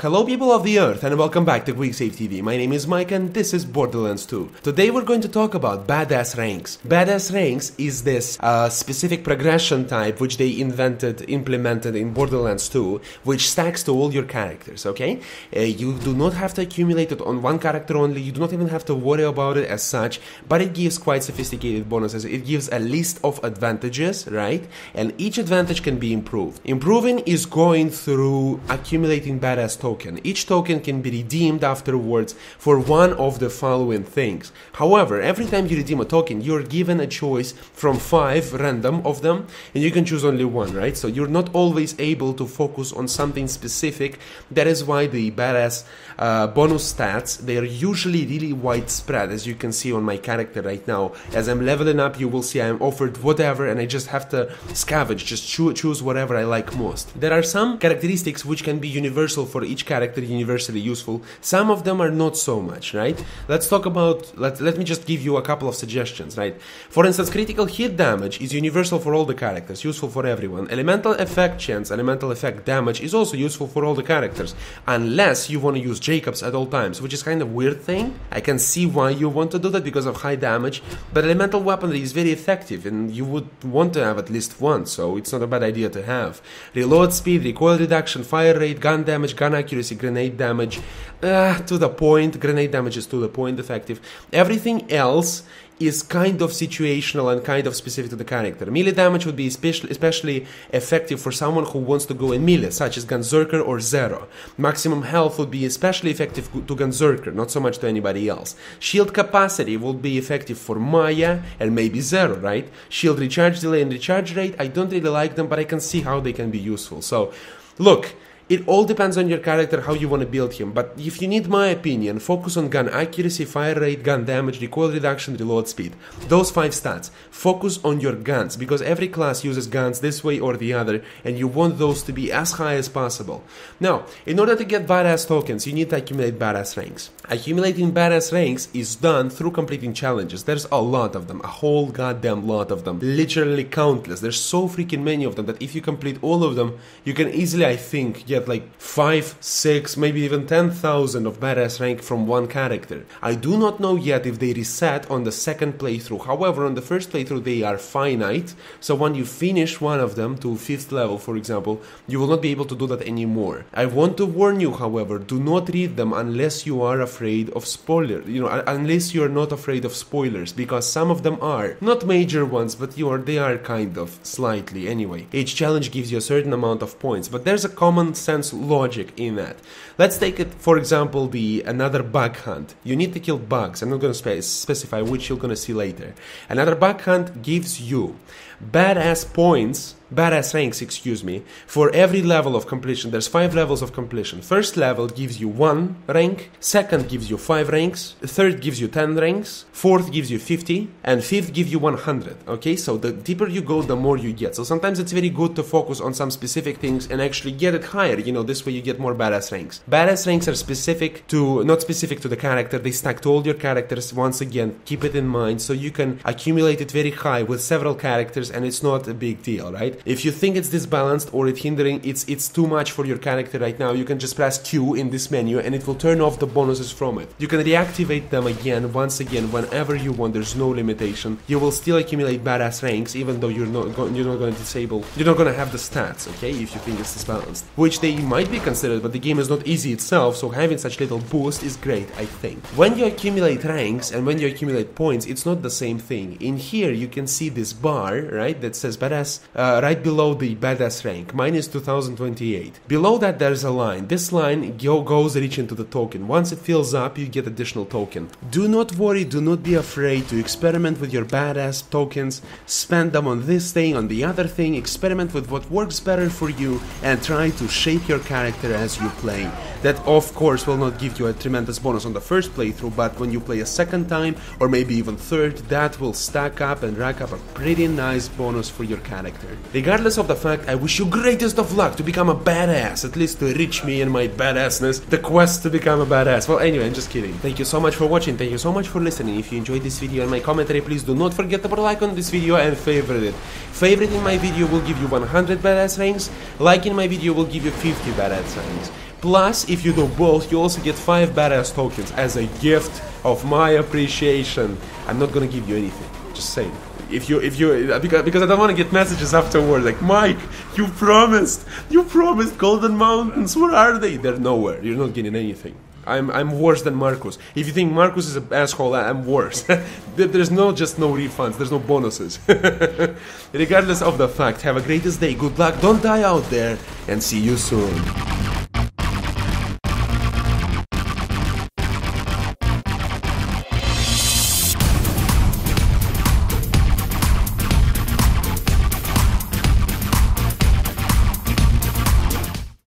Hello people of the earth and welcome back to QuickSave TV. My name is Mike and this is Borderlands 2. Today we're going to talk about Badass Ranks. Badass Ranks is this specific progression type which they implemented in Borderlands 2, which stacks to all your characters, okay? You do not have to accumulate it on one character only, you do not even have to worry about it as such, but it gives quite sophisticated bonuses. It gives a list of advantages, right? And each advantage can be improved. Improving is going through accumulating badass tokens. Each token can be redeemed afterwards for one of the following things. However, every time you redeem a token, you're given a choice from 5 random of them, and you can choose only one, right? So you're not always able to focus on something specific. That is why the badass bonus stats, they are usually really widespread, as you can see on my character right now. As I'm leveling up, you will see I'm offered whatever, and I just have to scavenge, just choose whatever I like most. There are some characteristics which can be universal for each character, universally useful. Some of them are not so much, right? Let's talk about, let me just give you a couple of suggestions, right? For instance, critical hit damage is universal for all the characters, useful for everyone. Elemental effect chance, elemental effect damage is also useful for all the characters, unless you want to use Jacobs at all times, which is kind of weird thing. I can see why you want to do that because of high damage, but elemental weaponry is very effective and you would want to have at least one, so it's not a bad idea to have. Reload speed, recoil reduction, fire rate, gun damage, gun accuracy, grenade damage, to the point. Grenade damage is to the point effective. Everything else is kind of situational and kind of specific to the character. Melee damage would be especially effective for someone who wants to go in melee, such as Gunzerker or Zero. Maximum health would be especially effective to Gunzerker, not so much to anybody else. Shield capacity would be effective for Maya and maybe Zero, right? Shield recharge delay and recharge rate, I don't really like them, but I can see how they can be useful. So, look, it all depends on your character, how you want to build him, but if you need my opinion, focus on gun accuracy, fire rate, gun damage, recoil reduction, reload speed. Those 5 stats. Focus on your guns, because every class uses guns this way or the other, and you want those to be as high as possible. Now, in order to get badass tokens, you need to accumulate badass ranks. Accumulating badass ranks is done through completing challenges. There's a lot of them, a whole goddamn lot of them. Literally countless. There's so freaking many of them that if you complete all of them, you can easily, I think, get like 5, 6, maybe even 10,000 of badass rank from one character. I do not know yet if they reset on the second playthrough. However, on the first playthrough they are finite, so when you finish one of them to 5th level, for example, you will not be able to do that anymore. I want to warn you, however, do not read them unless you are afraid of spoilers. Unless you are not afraid of spoilers, because some of them are. Not major ones, but they are kind of, slightly anyway. Each challenge gives you a certain amount of points, but there's a common sense logic in that. Let's take it, for example, another bug hunt. You need to kill bugs. I'm not going to specify which you're going to see later. Another bug hunt gives you badass points, badass ranks, excuse me, for every level of completion. There's 5 levels of completion. First level gives you 1 rank, second gives you 5 ranks, third gives you 10 ranks, fourth gives you 50, and fifth gives you 100, okay? So the deeper you go, the more you get. So sometimes it's very good to focus on some specific things and actually get it higher, this way you get more badass ranks. Badass ranks are not specific to the character, they stack to all your characters. Once again, keep it in mind, so you can accumulate it very high with several characters and it's not a big deal, right? If you think it's disbalanced or it's too much for your character right now, you can just press Q in this menu and it will turn off the bonuses from it. You can reactivate them once again, whenever you want. There's no limitation. You will still accumulate badass ranks even though you're not going to disable, you're not going to have the stats, okay, if you think it's disbalanced. Which they might be considered, but the game is not easy itself, so having such little boost is great, I think. When you accumulate ranks and when you accumulate points, it's not the same thing. In here you can see this bar, right, that says badass, right below the badass rank, minus 2028. Below that there's a line. This line goes reaching to the token. Once it fills up, you get additional token. Do not worry, do not be afraid to experiment with your badass tokens. Spend them on this thing, on the other thing, experiment with what works better for you and try to shape your character as you play. That of course will not give you a tremendous bonus on the first playthrough, but when you play a second time or maybe even third, that will stack up and rack up a pretty nice bonus for your character. Regardless of the fact, I wish you greatest of luck to become a badass, at least to reach me in my badassness, the quest to become a badass. Well, anyway, I'm just kidding. Thank you so much for watching, thank you so much for listening. If you enjoyed this video and my commentary, please do not forget to put a like on this video and favorite it. Favoriting my video will give you 100 badass ranks, liking my video will give you 50 badass ranks. Plus, if you do both, you also get 5 badass tokens as a gift of my appreciation. I'm not gonna give you anything, just saying. Because I don't want to get messages afterward like, Mike, you promised Golden Mountains, where are they? They're nowhere, you're not getting anything. I'm worse than Marcus. If you think Marcus is an asshole, I'm worse. There's just no refunds, there's no bonuses. Regardless of the fact, have a greatest day, good luck, don't die out there, and see you soon.